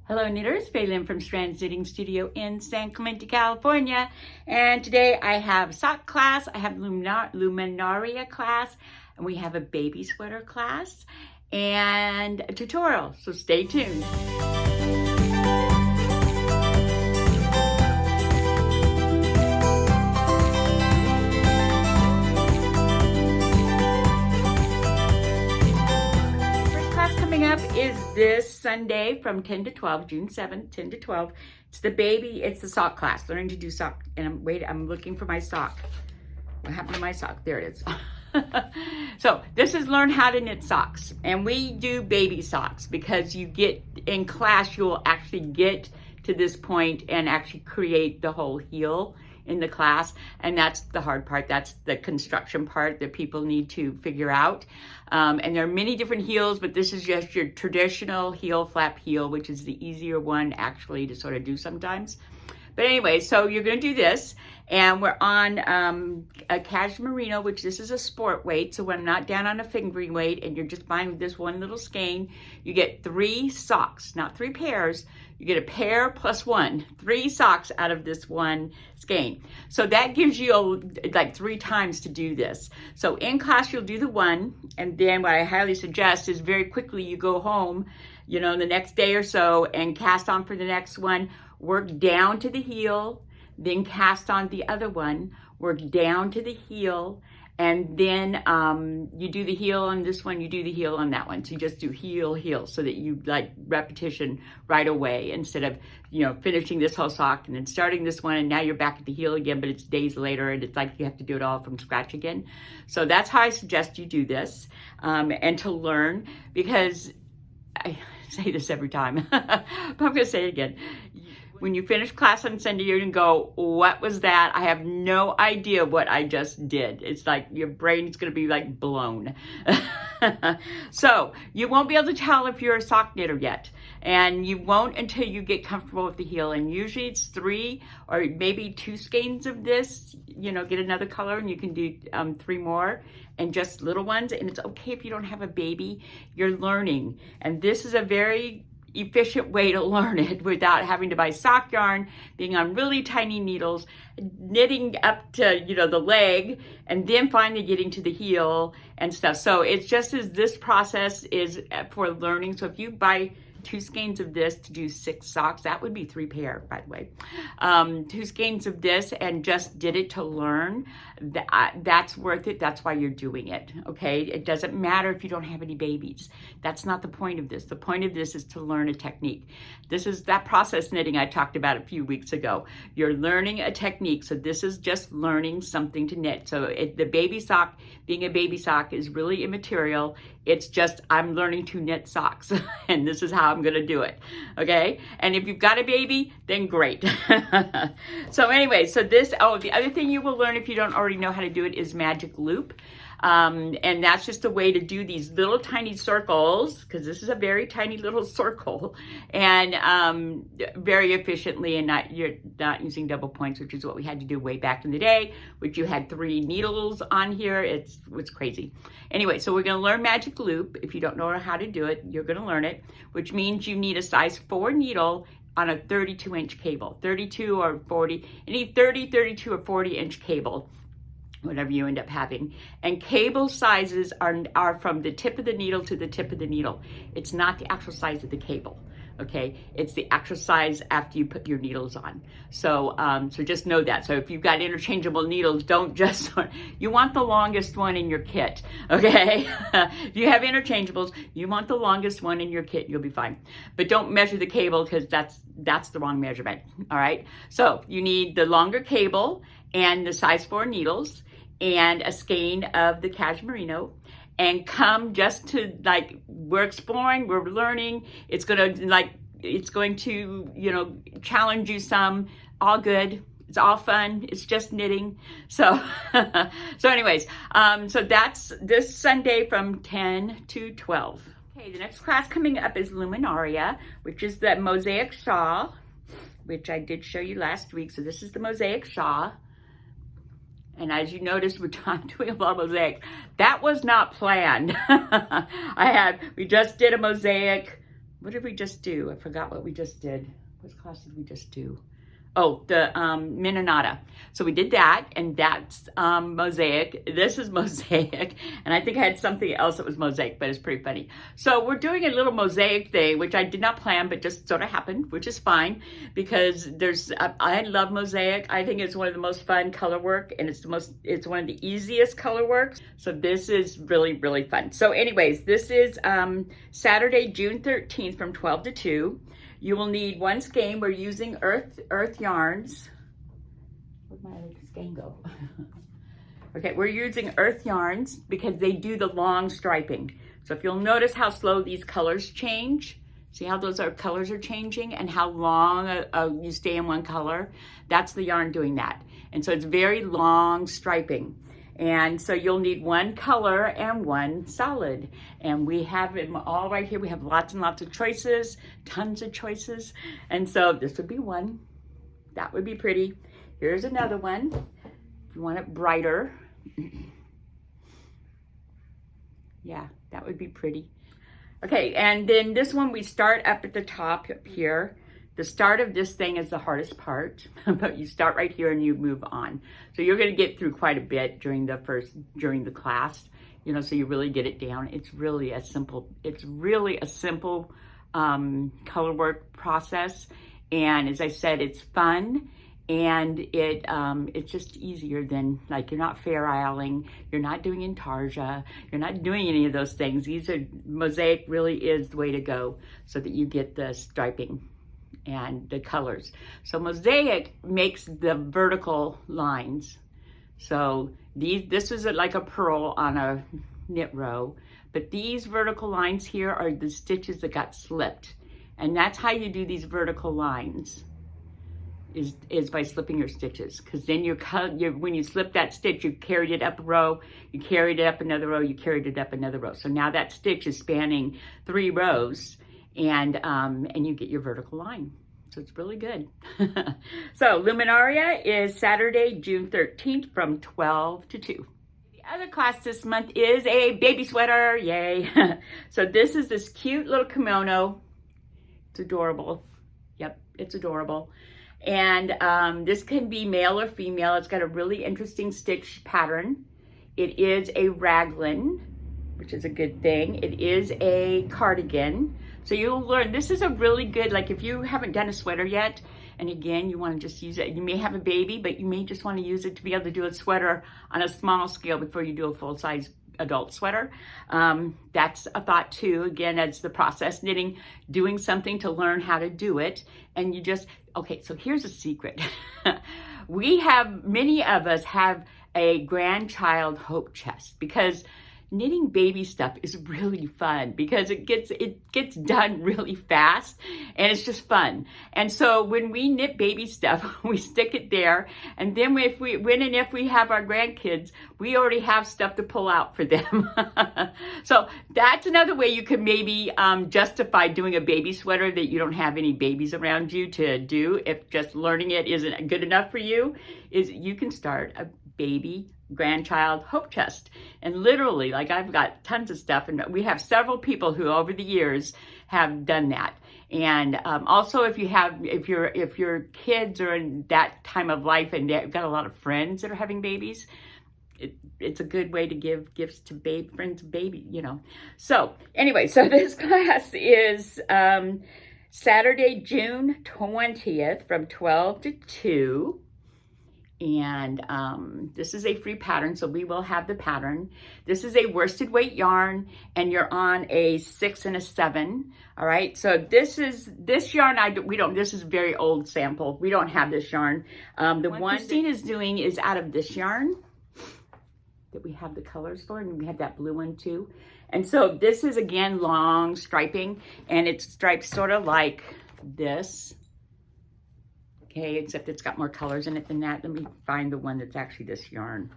Hello knitters, Faylin from Strands Knitting Studio in San Clemente, California. And today I have sock class, I have luminaria class, and we have a baby sweater class and a tutorial, so stay tuned. Up is this Sunday from 10 to 12, June 7th, 10 to 12. It's the sock class, learning to do sock. And I'm looking for my sock. What happened to my sock? There it is. So this is learn how to knit socks. And we do baby socks because in class, you'll actually get to this point and actually create the whole heel in the class, and that's the hard part. That's the construction part that people need to figure out. And there are many different heels, but this is just your traditional heel, flap heel, which is the easier one actually to sort of do sometimes. But anyway, so you're going to do this, and we're on a cashmere merino, which this is a sport weight, so when I'm not down on a fingering weight, and you're just buying with this one little skein, you get 3 socks, not 3 pairs. You get a pair plus 1, 3 socks out of this one skein. So that gives you like 3 times to do this. So in class, you'll do the one, and then what I highly suggest is very quickly you go home, the next day or so, and cast on for the next one. Work down to the heel, then cast on the other one, work down to the heel, and then you do the heel on this one, you do the heel on that one. So you just do heel, heel, so that you like repetition right away instead of, finishing this whole sock and then starting this one, and now you're back at the heel again, but it's days later and it's like you have to do it all from scratch again. So that's how I suggest you do this, and to learn, because I say this every time, but I'm going to say it again. When you finish class on Sunday, you're going to go, what was that? I have no idea what I just did. It's like your brain's going to be like blown. So you won't be able to tell if you're a sock knitter yet. And you won't until you get comfortable with the heel. And usually it's 3 or maybe 2 skeins of this. Get another color and you can do 3 more and just little ones. And it's okay if you don't have a baby. You're learning. And this is a very efficient way to learn it without having to buy sock yarn, being on really tiny needles, knitting up to the leg, and then finally getting to the heel and stuff. So it's just as this process is for learning. So if you buy 2 skeins of this to do 6 socks, that would be 3 pair, by the way. 2 skeins of this and just did it to learn, that's worth it. That's why you're doing it, okay? It doesn't matter if you don't have any babies. That's not the point of this. The point of this is to learn a technique. This is that process knitting I talked about a few weeks ago. You're learning a technique, so this is just learning something to knit. So the baby sock, being a baby sock, is really immaterial. It's just I'm learning to knit socks, and this is how I'm going to do it, okay? And if you've got a baby, then great. So anyway, the other thing you will learn if you don't already know how to do it is magic loop. And that's just a way to do these little tiny circles, because this is a very tiny little circle, and very efficiently, and you're not using double points, which is what we had to do way back in the day, which you had 3 needles on here. It's crazy. Anyway, so we're going to learn magic loop. If you don't know how to do it, you're going to learn it, which means you need a size 4 needle on a 32-inch cable, 32 or 40, you need 30, 32 or 40-inch cable, whatever you end up having. And cable sizes are from the tip of the needle to the tip of the needle. It's not the actual size of the cable, okay? It's the actual size after you put your needles on. So so just know that. So if you've got interchangeable needles, don't just, you want the longest one in your kit, okay? If you have interchangeables, you want the longest one in your kit, you'll be fine. But don't measure the cable, because that's the wrong measurement, all right? So you need the longer cable and the size 4 needles, and a skein of the cashmere merino, and come just to we're exploring, we're learning. It's going to challenge you some. All good. It's all fun. It's just knitting. So anyways, so that's this Sunday from 10 to 12. Okay, the next class coming up is Luminaria, which is the mosaic shawl, which I did show you last week. So this is the mosaic shawl. And as you notice, we're doing a lot of mosaic. That was not planned. We just did a mosaic what did we just do? I forgot what we just did. What class did we just do? Oh, the Minonata. So we did that, and that's mosaic. This is mosaic, and I think I had something else that was mosaic, but it's pretty funny. So we're doing a little mosaic thing, which I did not plan, but just sort of happened, which is fine, because I love mosaic. I think it's one of the most fun color work, and it's one of the easiest color works. So this is really, really fun. So anyways, this is Saturday, June 13th from 12 to 2. You will need one skein. We're using earth yarns. Where'd my other skein go? Okay, we're using earth yarns because they do the long striping. So if you'll notice how slow these colors change, see how those colors are changing and how long you stay in one color? That's the yarn doing that. And so it's very long striping. And so you'll need one color and one solid. And we have them all right here. We have lots and lots of choices, tons of choices. And so this would be one. That would be pretty. Here's another one. If you want it brighter. Yeah, that would be pretty. Okay, and then this one we start up at the top up here. The start of this thing is the hardest part, but you start right here and you move on. So you're going to get through quite a bit during the class, you know, so you really get it down. It's really a simple color work process. And as I said, it's fun, and it's just easier than, like, you're not Fair Isling, you're not doing intarsia, you're not doing any of those things. Mosaic really is the way to go so that you get the striping and the colors. So mosaic makes the vertical lines. So this is like a purl on a knit row, but these vertical lines here are the stitches that got slipped. And that's how you do these vertical lines, is by slipping your stitches. Because then when you slip that stitch, you carried it up a row, you carried it up another row, you carried it up another row. So now that stitch is spanning 3 rows, and you get your vertical line. So it's really good. So Luminaria is Saturday, June 13th from 12 to 2. The other class this month is a baby sweater, yay. So this is this cute little kimono. It's adorable. Yep, it's adorable. And this can be male or female. It's got a really interesting stitch pattern. It is a raglan, which is a good thing. It is a cardigan. So you'll learn, this is a really good, like if you haven't done a sweater yet, and again, you want to just use it. You may have a baby, but you may just want to use it to be able to do a sweater on a small scale before you do a full-size adult sweater. That's a thought too. Again, it's the process knitting, doing something to learn how to do it. And you just, okay, so here's a secret. Many of us have a grandchild hope chest, because knitting baby stuff is really fun, because it gets done really fast, and it's just fun. And so when we knit baby stuff, we stick it there, and then if we have our grandkids, we already have stuff to pull out for them. So that's another way you could maybe justify doing a baby sweater that you don't have any babies around you to do. If just learning it isn't good enough for you, is you can start a baby grandchild hope chest. And literally, like, I've got tons of stuff, and we have several people who over the years have done that. And also, if your kids are in that time of life and they've got a lot of friends that are having babies, it's a good way to give gifts to friends, you know. So anyway, so this class is Saturday, June 20th from 12 to 2. And this is a free pattern, so we will have the pattern. This is a worsted weight yarn, and you're on a 6 and a 7. All right, so this yarn this is a very old sample. We don't have this yarn. The one Christine is doing is out of this yarn that we have the colors for, and we have that blue one too. And so this is, again, long striping, and it's striped sort of like this. Okay, except it's got more colors in it than that. Let me find the one that's actually this yarn.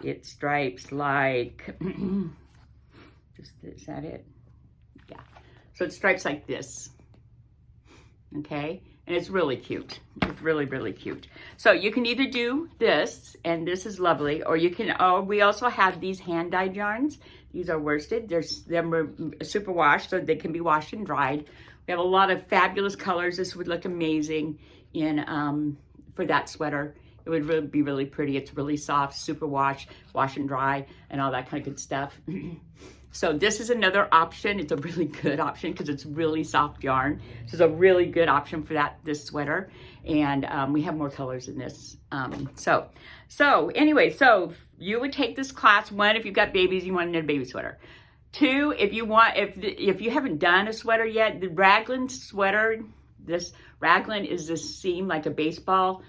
It stripes like, is that it? Yeah. So it stripes like this. Okay, and it's really cute. It's really, really cute. So you can either do this, and this is lovely, or you can, we also have these hand-dyed yarns. These are worsted. They're super washed, so they can be washed and dried. We have a lot of fabulous colors. This would look amazing in for that sweater. It would really be really pretty. It's really soft, super wash and dry, and all that kind of good stuff. So this is another option. It's a really good option because it's really soft yarn. This is a really good option for this sweater. And we have more colors in this. So anyway, so you would take this class. 1, if you've got babies, you want to knit a baby sweater. 2, if you haven't done a sweater yet, the raglan sweater, this raglan is this seam like a baseball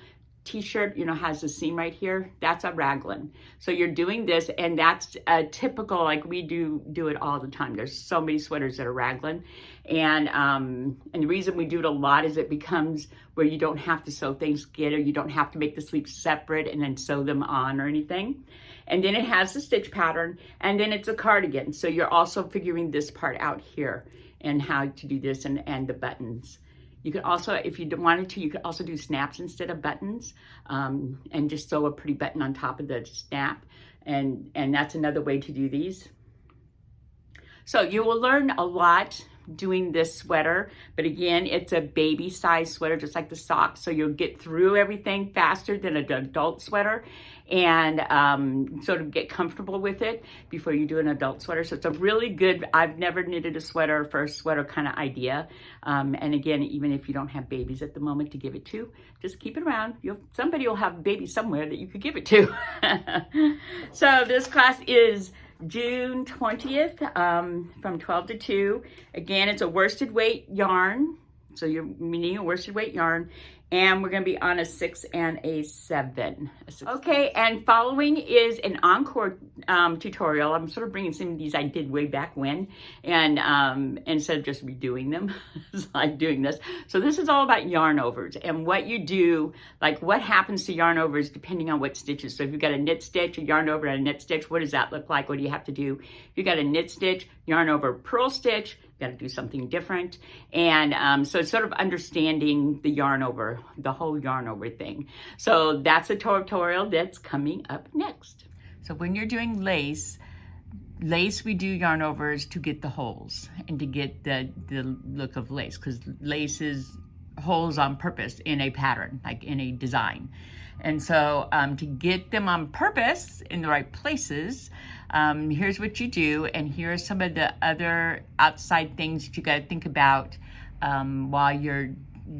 t-shirt, you know, has a seam right here. That's a raglan. So you're doing this, and that's a typical, like we do it all the time. There's so many sweaters that are raglan, and the reason we do it a lot is it becomes where you don't have to sew things together. You don't have to make the sleeves separate and then sew them on or anything. And then it has the stitch pattern, and then it's a cardigan. So you're also figuring this part out here and how to do this and the buttons. You could also, if you wanted to, you could also do snaps instead of buttons, and just sew a pretty button on top of the snap. And that's another way to do these. So you will learn a lot doing this sweater, but again, it's a baby size sweater, just like the socks. So you'll get through everything faster than an adult sweater, and sort of get comfortable with it before you do an adult sweater. So it's a really good, I've never knitted a sweater for a sweater kind of idea. And again, even if you don't have babies at the moment to give it to, just keep it around. Somebody will have a baby somewhere that you could give it to. So this class is June 20th from 12 to 2. Again, it's a worsted weight yarn. So you're needing a worsted weight yarn, and we're going to be on a 6 and a 7. Okay, and following is an encore tutorial. I'm sort of bringing some of these I did way back when, and instead of just redoing them, it's like doing this. So this is all about yarn overs and what you do, like what happens to yarn overs depending on what stitches. So if you've got a knit stitch, a yarn over, and a knit stitch, what does that look like? What do you have to do? If you've got a knit stitch, yarn over, purl stitch, got to do something different. And so it's sort of understanding the yarn over, the whole yarn over thing. So that's a tutorial that's coming up next. So when you're doing lace we do yarn overs to get the holes and to get the look of lace, because lace is holes on purpose in a pattern, like in a design. And so to get them on purpose in the right places, here's what you do, and here are some of the other outside things that you got to think about while you're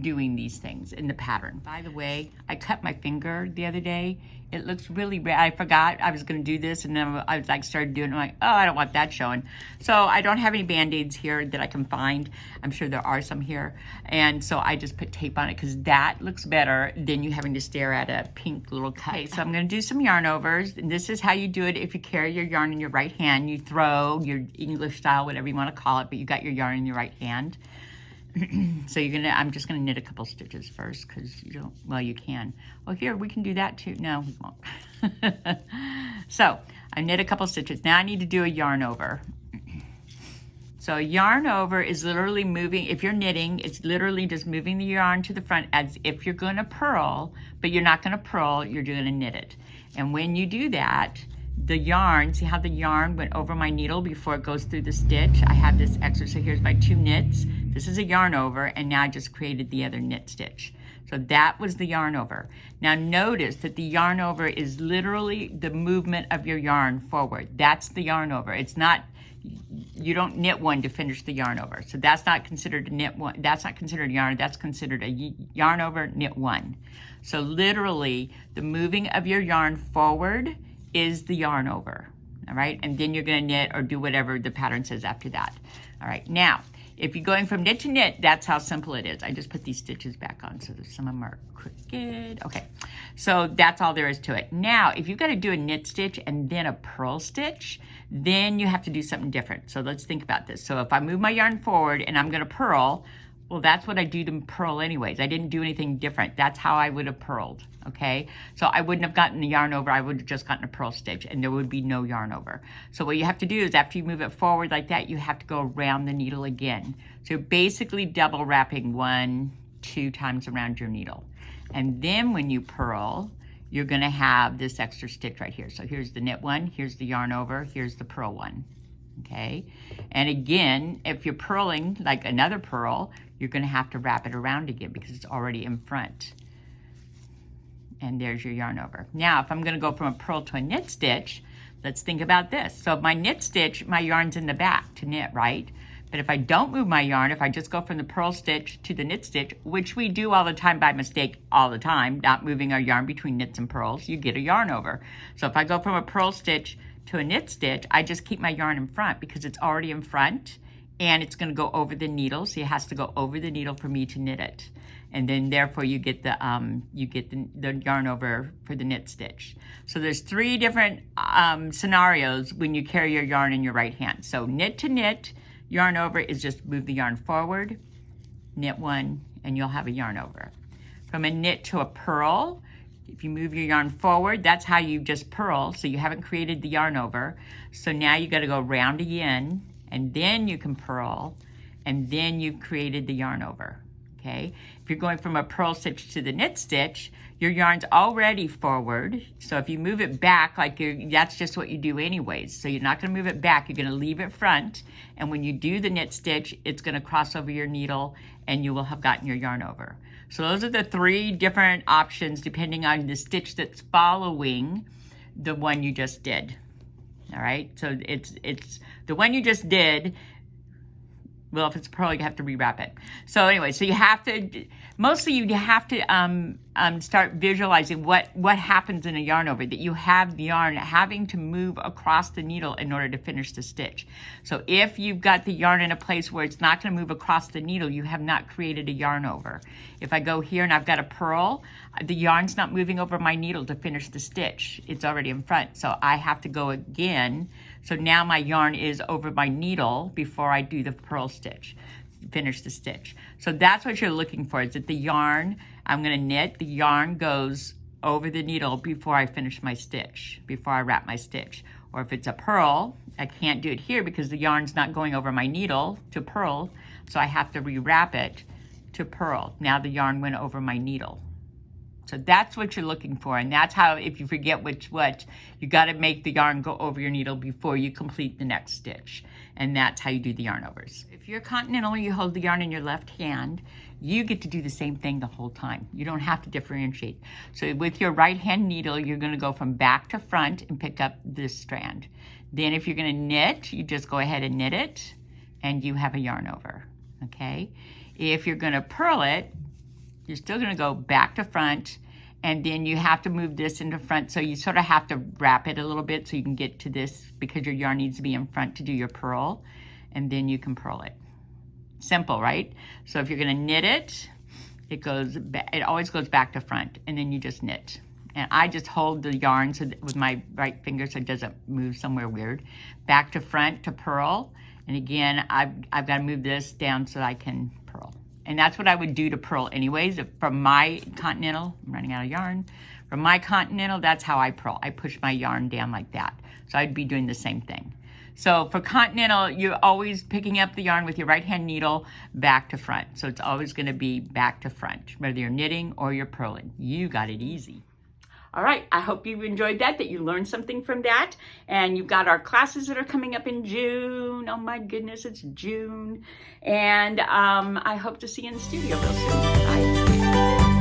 doing these things in the pattern. By the way, I cut my finger the other day. It looks really bad. I forgot I was going to do this, and then I was like started doing it. I'm like, oh, I don't want that showing. So I don't have any band-aids here that I can find. I'm sure there are some here. And so I just put tape on it because that looks better than you having to stare at a pink little cut. Okay, so I'm going to do some yarn overs. And this is how you do it if you carry your yarn in your right hand. You throw your English style, whatever you want to call it, but you got your yarn in your right hand. So I'm just gonna knit a couple stitches first because you don't, well, you can. Well, here, we can do that too. No, we won't. So I knit a couple stitches. Now I need to do a yarn over. So a yarn over is literally moving, if you're knitting, it's literally just moving the yarn to the front as if you're gonna purl, but you're not gonna purl, you're gonna knit it. And when you do that, the yarn, see how the yarn went over my needle before it goes through the stitch? I have this extra, so here's my 2 knits. This is a yarn over, and now I just created the other knit stitch. So that was the yarn over. Now notice that the yarn over is literally the movement of your yarn forward. That's the yarn over. It's not, you don't knit one to finish the yarn over. So that's not considered a knit one. That's not considered yarn. That's considered a yarn over, knit one. So literally the moving of your yarn forward is the yarn over. All right. And then you're going to knit or do whatever the pattern says after that. All right. Now, if you're going from knit to knit, that's how simple it is. I just put these stitches back on so that some of them are crooked. Okay, so that's all there is to it. Now, if you've got to do a knit stitch and then a purl stitch, then you have to do something different. So let's think about this. So if I move my yarn forward and I'm going to purl, well, that's what I do to purl anyways. I didn't do anything different. That's how I would have purled, okay? So I wouldn't have gotten the yarn over. I would have just gotten a purl stitch, and there would be no yarn over. So what you have to do is after you move it forward like that, you have to go around the needle again. So you're basically double wrapping 1-2 times around your needle. And then when you purl, you're gonna have this extra stitch right here. So here's the knit one, here's the yarn over, here's the purl one, okay? And again, if you're purling like another purl, you're gonna have to wrap it around again because it's already in front. And there's your yarn over. Now, if I'm gonna go from a purl to a knit stitch, let's think about this. So my knit stitch, my yarn's in the back to knit, right? But if I don't move my yarn, if I just go from the purl stitch to the knit stitch, which we do all the time by mistake all the time, not moving our yarn between knits and purls, you get a yarn over. So if I go from a purl stitch to a knit stitch, I just keep my yarn in front because it's already in front and it's gonna go over the needle. So it has to go over the needle for me to knit it. And then therefore you get the yarn over for the knit stitch. So there's 3 different scenarios when you carry your yarn in your right hand. So knit to knit, yarn over is just move the yarn forward, knit 1, and you'll have a yarn over. From a knit to a purl, if you move your yarn forward, that's how you just purl, so you haven't created the yarn over. So now you gotta go round again, and then you can purl, and then you've created the yarn over. Okay, if you're going from a purl stitch to the knit stitch, your yarn's already forward. So if you move it back, that's just what you do anyways. So you're not gonna move it back, you're gonna leave it front. And when you do the knit stitch, it's gonna cross over your needle and you will have gotten your yarn over. So those are the 3 different options depending on the stitch that's following the one you just did. All right, so it's the one you just did. Well, if it's purl, you have to rewrap it. So anyway, so you have to, mostly you have to start visualizing what happens in a yarn over, that you have the yarn having to move across the needle in order to finish the stitch. So if you've got the yarn in a place where it's not gonna move across the needle, you have not created a yarn over. If I go here and I've got a purl, the yarn's not moving over my needle to finish the stitch. It's already in front, so I have to go again. So now my yarn is over my needle before I do the purl stitch, finish the stitch. So that's what you're looking for, is that the yarn, I'm gonna knit, the yarn goes over the needle before I finish my stitch, before I wrap my stitch. Or if it's a purl, I can't do it here because the yarn's not going over my needle to purl, so I have to rewrap it to purl. Now the yarn went over my needle. So that's what you're looking for, and that's how, if you forget what, you gotta make the yarn go over your needle before you complete the next stitch. And that's how you do the yarn overs. If you're continental, you hold the yarn in your left hand, you get to do the same thing the whole time. You don't have to differentiate. So with your right hand needle, you're gonna go from back to front and pick up this strand. Then if you're gonna knit, you just go ahead and knit it, and you have a yarn over, okay? If you're gonna purl it, you're still gonna go back to front, and then you have to move this into front, so you sort of have to wrap it a little bit so you can get to this, because your yarn needs to be in front to do your purl, and then you can purl it. Simple, right? So if you're gonna knit it, it always goes back to front, and then you just knit. And I just hold the yarn with my right finger so it doesn't move somewhere weird. Back to front to purl, and again, I've gotta move this down so I can purl. And that's what I would do to purl anyways. From my continental, I'm running out of yarn. From my continental, that's how I purl. I push my yarn down like that. So I'd be doing the same thing. So for continental, you're always picking up the yarn with your right hand needle back to front. So it's always gonna be back to front, whether you're knitting or you're purling. You got it easy. All right, I hope you enjoyed that you learned something from that. And you've got our classes that are coming up in June. Oh my goodness, it's June. And I hope to see you in the studio real soon. Bye.